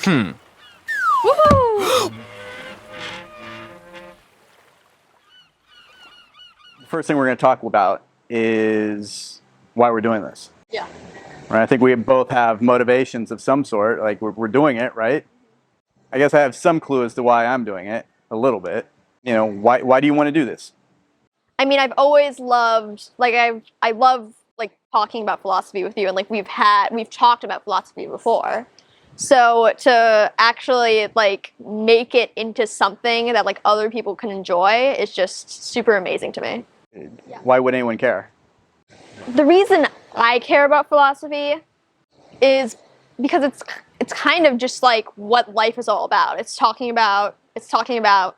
Woohoo! The first thing we're going to talk about is why we're doing this. Yeah. Right? I think we both have motivations of some sort. Like we're doing it, right? I guess I have some clue as to why I'm doing it, a little bit. You know, why do you want to do this? I mean, I've always loved, like, I love, like, talking about philosophy with you, and, like, we've talked about philosophy before. So to actually, like, make it into something that, like, other people can enjoy is just super amazing to me. Yeah. Why would anyone care? The reason I care about philosophy is because it's kind of just like what life is all about. It's talking about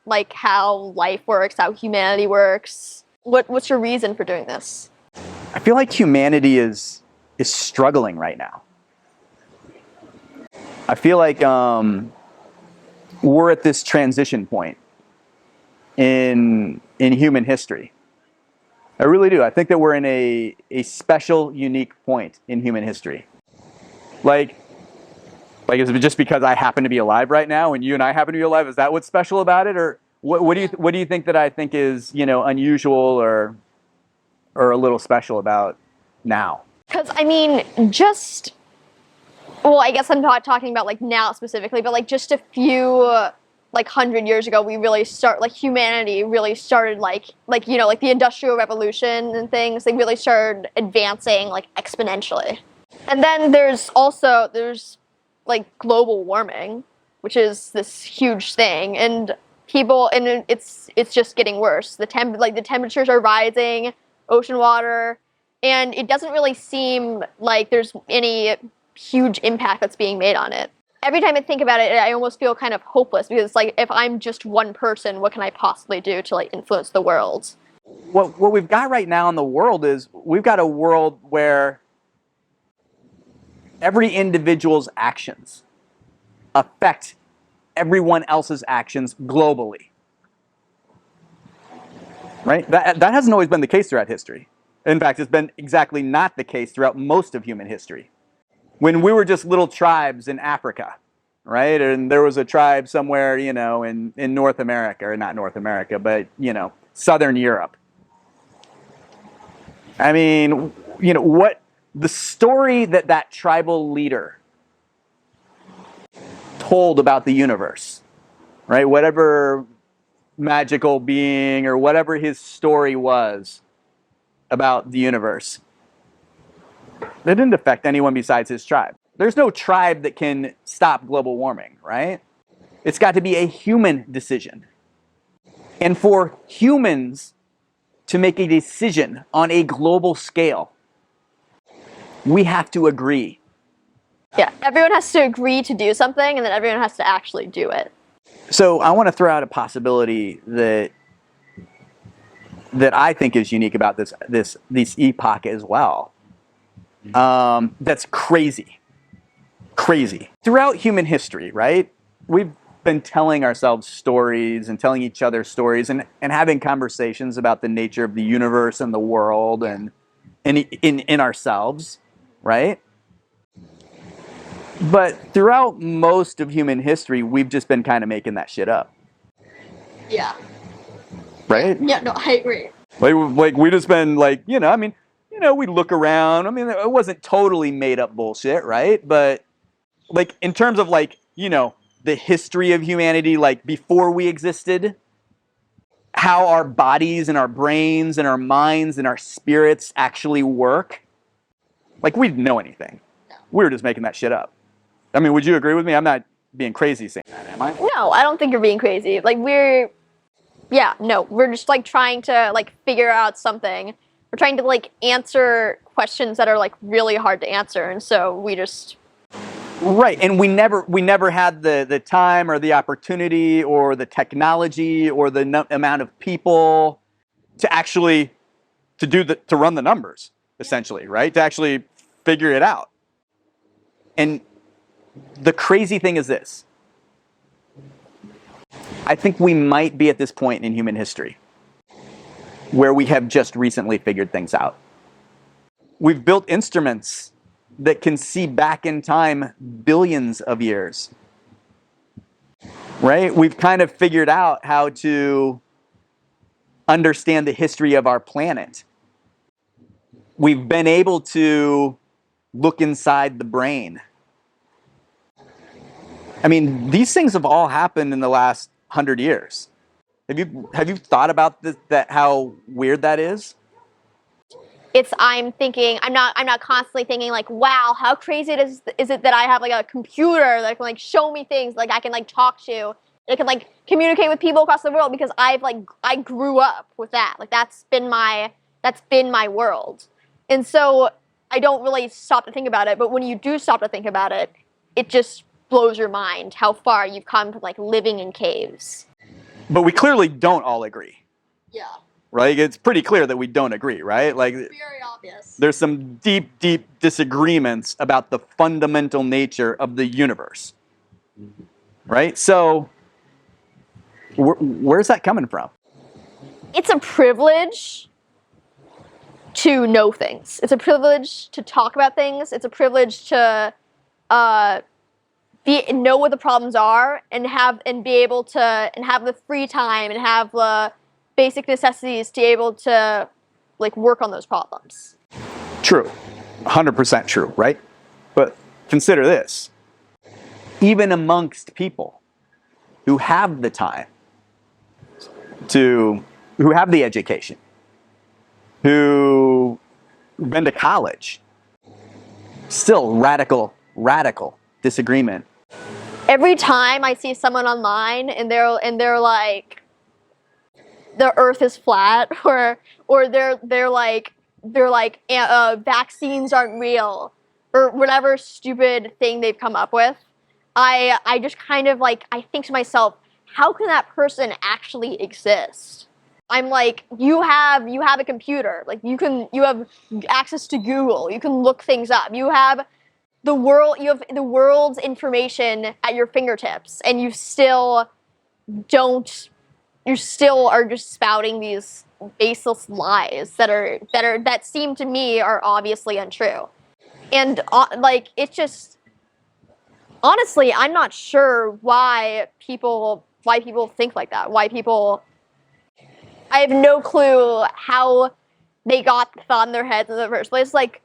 like how life works, how humanity works. What's your reason for doing this? I feel like humanity is struggling right now. I feel like we're at this transition point in human history. I really do. I think that we're in a special, unique point in human history. Like is it just because I happen to be alive right now and you and I happen to be alive? Is that what's special about it? Or what do you think that I think is, you know, unusual or a little special about now? Because, I mean, I guess I'm not talking about, like, now specifically, but, like, just a few, like, 100 years ago, humanity really started, like, you know, like, the Industrial Revolution and things, they really started advancing, like, exponentially. And then there's like, global warming, which is this huge thing, and it's just getting worse. The temperatures are rising, ocean water, and it doesn't really seem like there's any huge impact that's being made on it. Every time I think about it, I almost feel kind of hopeless, because it's like, if I'm just one person, what can I possibly do to, like, influence the world? What we've got right now in the world is we've got a world where every individual's actions affect everyone else's actions globally. Right? That hasn't always been the case throughout history. In fact, it's been exactly not the case throughout most of human history. When we were just little tribes in Africa, right? And there was a tribe somewhere, you know, in North America, or not North America, but, you know, Southern Europe. I mean, you know, the story that tribal leader told about the universe, right? Whatever magical being or whatever his story was about the universe, it didn't affect anyone besides his tribe. There's no tribe that can stop global warming, right? It's got to be a human decision. And for humans to make a decision on a global scale, we have to agree. Yeah, everyone has to agree to do something, and then everyone has to actually do it. So I want to throw out a possibility that I think is unique about this epoch as well. That's crazy. Throughout human history, right? We've been telling ourselves stories and telling each other stories and having conversations about the nature of the universe and the world and in ourselves, right? But throughout most of human history, we've just been kind of making that shit up. Yeah. Right? Yeah, no, I agree. Like we just been like, you know, I mean, you know, we look around. I mean, it wasn't totally made up bullshit, right? But like in terms of like, you know, the history of humanity, like before we existed, how our bodies and our brains and our minds and our spirits actually work, like we didn't know anything. No. We were just making that shit up. I mean, would you agree with me? I'm not being crazy saying that, am I? No, I don't think you're being crazy. Like, we're just like trying to like figure out something. We're trying to like answer questions that are like really hard to answer, and so we just... Right, and we never had the time or the opportunity or the technology or the amount of people to actually to run the numbers, essentially, right? To actually figure it out. And the crazy thing is this. I think we might be at this point in human history where we have just recently figured things out. We've built instruments that can see back in time billions of years right? We've kind of figured out how to understand the history of our planet. We've been able to look inside the brain. I mean, these things have all happened in the last 100 years. Have you thought about this, that how weird that is? I'm not constantly thinking like, wow, how crazy is it that I have like a computer that can like show me things, like I can like talk to, I can like communicate with people across the world, because I grew up with that. Like that's been my world. And so I don't really stop to think about it, but when you do stop to think about it, it just blows your mind how far you've come from like living in caves. But we clearly don't all agree. Yeah. Right? It's pretty clear that we don't agree, right? Like, very obvious. There's some deep, deep disagreements about the fundamental nature of the universe. Right? So, where's that coming from? It's a privilege to know things. It's a privilege to talk about things. It's a privilege to know what the problems are and have the free time and have the basic necessities to be able to like work on those problems. True. 100% true, right? But consider this. Even amongst people who have the time who have the education, who've been to college, still radical disagreement. Every time I see someone online and they're like, the Earth is flat, or they're like vaccines aren't real, or whatever stupid thing they've come up with, I just kind of like, I think to myself, how can that person actually exist? I'm like, you have a computer, like you have access to Google, you can look things up, you have the world's information at your fingertips, and you still are just spouting these baseless lies that seem to me are obviously untrue. And like, it's just, honestly, I'm not sure why people think like that. I have no clue how they got the thought in their heads in the first place, like,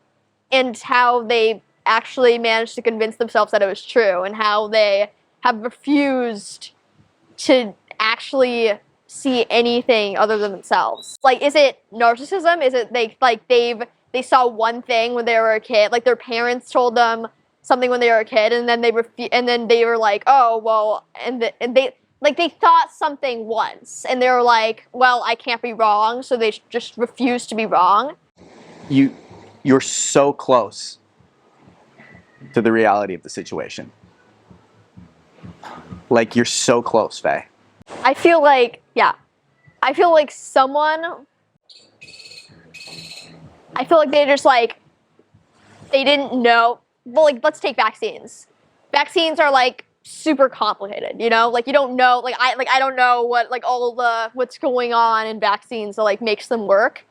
and how they actually managed to convince themselves that it was true, and how they have refused to actually see anything other than themselves. Like, is it narcissism? Is it they saw one thing when they were a kid, like their parents told them something when they were a kid, and then they were like, oh well, and they thought something once, and they were like, well, I can't be wrong, so they just refused to be wrong. You're so close to the reality of the situation. Like, you're so close, Faye. I feel like they just like, they didn't know. Well, like, let's take vaccines. Vaccines are like super complicated, you know? Like, you don't know, I don't know what's going on in vaccines that like makes them work.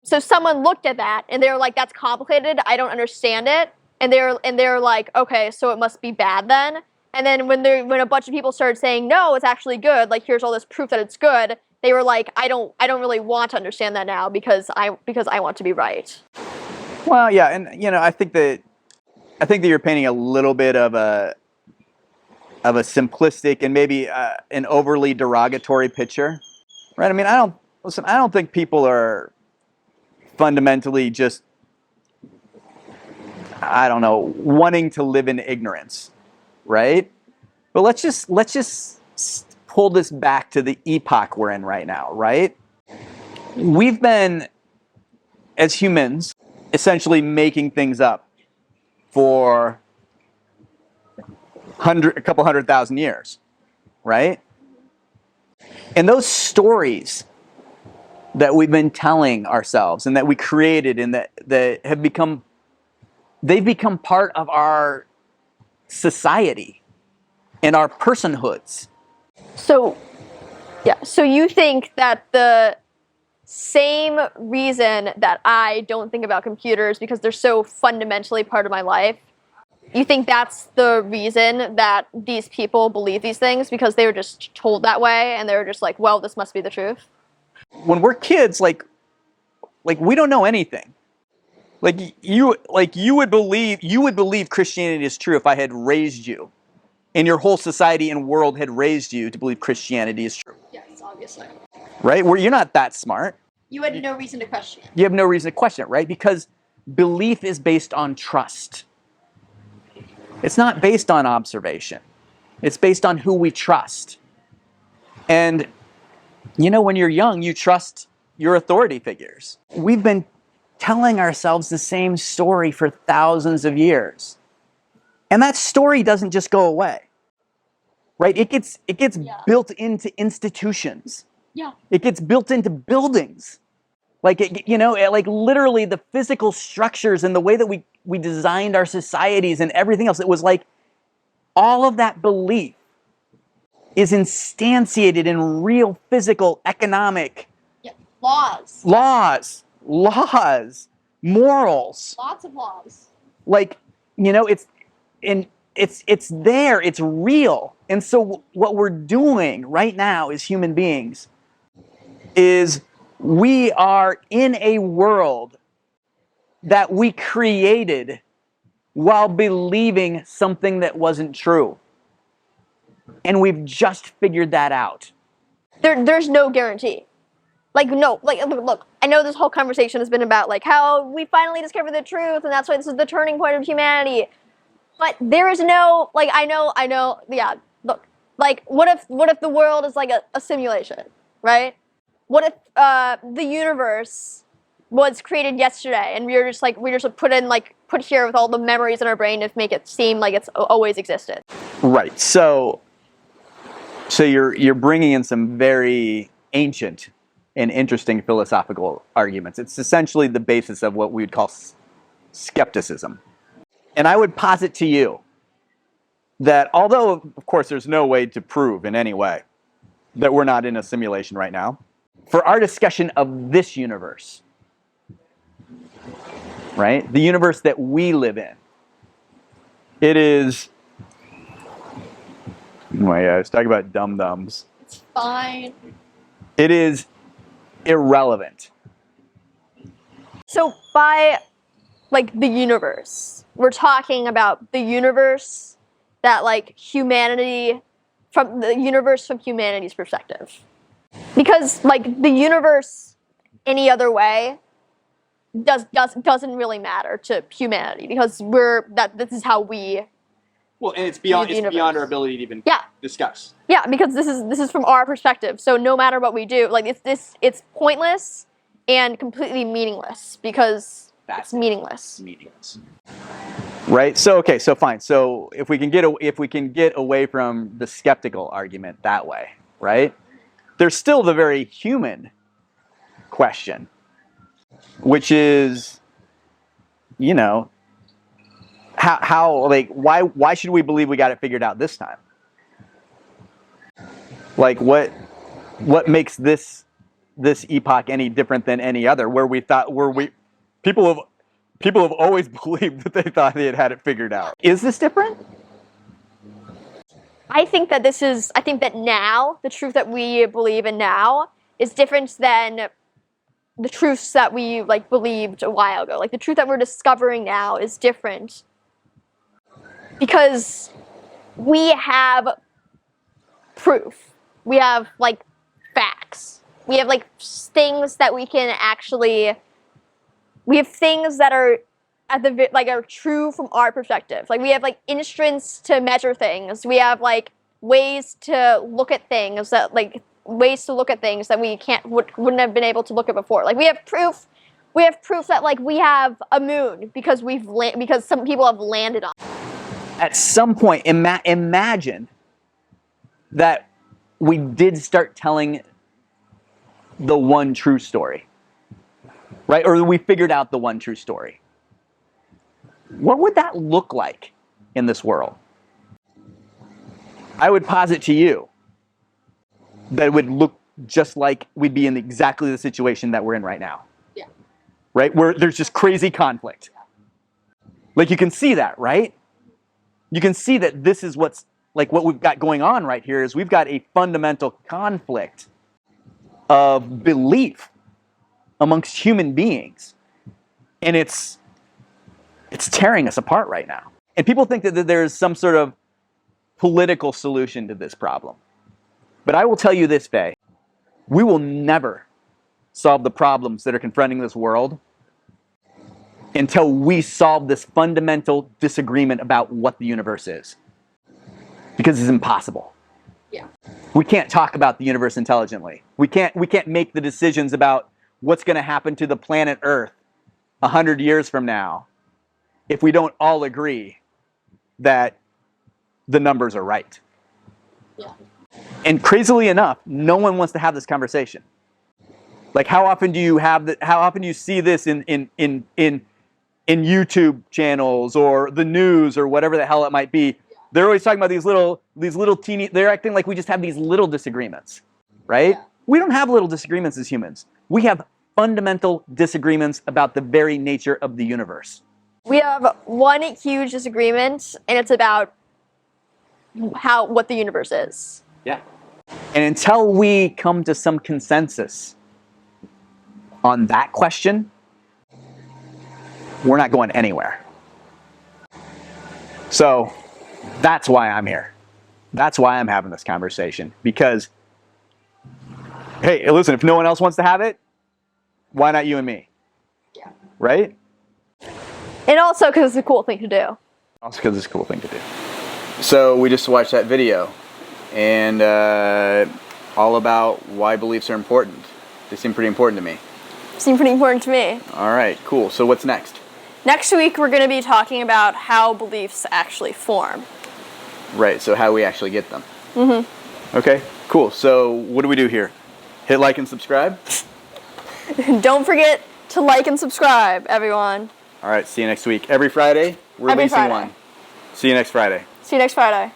So someone looked at that and they were like, that's complicated, I don't understand it. And they're like, okay, so it must be bad then. And then when a bunch of people started saying, no, it's actually good, like, here's all this proof that it's good, they were like, I don't really want to understand that now because I want to be right. Well, yeah, and you know, I think that you're painting a little bit of a simplistic and maybe an overly derogatory picture, right? I mean, I don't think people are fundamentally just, I don't know, wanting to live in ignorance, right? But let's just pull this back to the epoch we're in right now, right? We've been, as humans, essentially making things up for a couple 100,000 years, right? And those stories that we've been telling ourselves and that we created and that have become part of our society and our personhoods. So you think that the same reason that I don't think about computers because they're so fundamentally part of my life You think that's the reason that these people believe these things, because they were just told that way and they were just like, well, this must be the truth? When we're kids, like we don't know anything. You would believe Christianity is true if I had raised you, and your whole society and world had raised you to believe Christianity is true. Yes, obviously. Right? Where you're not that smart. You had no reason to question it. You have no reason to question it, right? Because belief is based on trust. It's not based on observation. It's based on who we trust. And, when you're young, you trust your authority figures. We've been telling ourselves the same story for thousands of years. And that story doesn't just go away. Right? It gets built into institutions. Yeah. It gets built into buildings. Like literally the physical structures and the way that we designed our societies and everything else. It was like all of that belief is instantiated in real physical, economic laws, morals. Lots of laws. It's there, it's real. And so what we're doing right now as human beings is we are in a world that we created while believing something that wasn't true. And we've just figured that out. There's no guarantee. Look, I know this whole conversation has been about how we finally discovered the truth and that's why this is the turning point of humanity. But there is no, I know, yeah, look, what if the world is a simulation, right? What if the universe was created yesterday and we just put here with all the memories in our brain to make it seem like it's always existed? Right. So you're bringing in some very ancient and interesting philosophical arguments. It's essentially the basis of what we would call skepticism. And I would posit to you that although, of course, there's no way to prove in any way that we're not in a simulation right now, for our discussion of this universe, right, the universe that we live in, it is... Wait, I was talking about dum-dums. It's fine. It is irrelevant. So by, the universe, we're talking about the universe that, humanity, from humanity's perspective. Because, the universe any other way doesn't really matter to humanity, because this is how we... Well, and it's beyond our ability to even discuss. Yeah, because this is from our perspective. So no matter what we do, it's pointless and completely meaningless, because it's meaningless. Right. So so fine. So if we can get away from the skeptical argument that way, right? There's still the very human question, which is, why should we believe we got it figured out this time? What makes this epoch any different than any other, people have always believed that they thought they had it figured out. Is this different? I think that now the truth that we believe in now is different than the truths that we believed a while ago. The truth that we're discovering now is different because we have proof. We have facts. We have things that we can actually. We have things that are are true from our perspective. We have instruments to measure things. We have ways to look at things that we wouldn't have been able to look at before. We have proof. We have proof that we have a moon because because some people have landed on it. At some point, imagine that we did start telling the one true story, right? Or we figured out the one true story. What would that look like in this world? I would posit to you that it would look just like we'd be in exactly the situation that we're in right now. Yeah. Right? Where there's just crazy conflict. You can see that, right? you can see that this is what we've got going on right here is we've got a fundamental conflict of belief amongst human beings. And it's tearing us apart right now. And people think that there's some sort of political solution to this problem. But I will tell you this, Fay. We will never solve the problems that are confronting this world until we solve this fundamental disagreement about what the universe is. Because it's impossible. Yeah. We can't talk about the universe intelligently. We can't make the decisions about what's going to happen to the planet Earth 100 years from now if we don't all agree that the numbers are right. Yeah. And crazily enough, no one wants to have this conversation. Like, how often do you see this in YouTube channels or the news or whatever the hell it might be? They're always talking about these little teeny. They're acting like we just have these little disagreements, right? Yeah. We don't have little disagreements as humans. We have fundamental disagreements about the very nature of the universe. We have one huge disagreement, and it's about what the universe is. Yeah. And until we come to some consensus on that question, we're not going anywhere. So that's why I'm here. That's why I'm having this conversation. Because, hey, listen, if no one else wants to have it, why not you and me? Yeah. Right? And also because it's a cool thing to do. Also because it's a cool thing to do. So we just watched that video, and all about why beliefs are important. They seem pretty important to me. Seem pretty important to me. All right, cool. So what's next? Next week, we're going to be talking about how beliefs actually form. Right, so how we actually get them. Mm-hmm. Okay, cool. So what do we do here? Hit like and subscribe? Don't forget to like and subscribe, everyone. All right, see you next week. Every Friday, we're releasing one. See you next Friday. See you next Friday.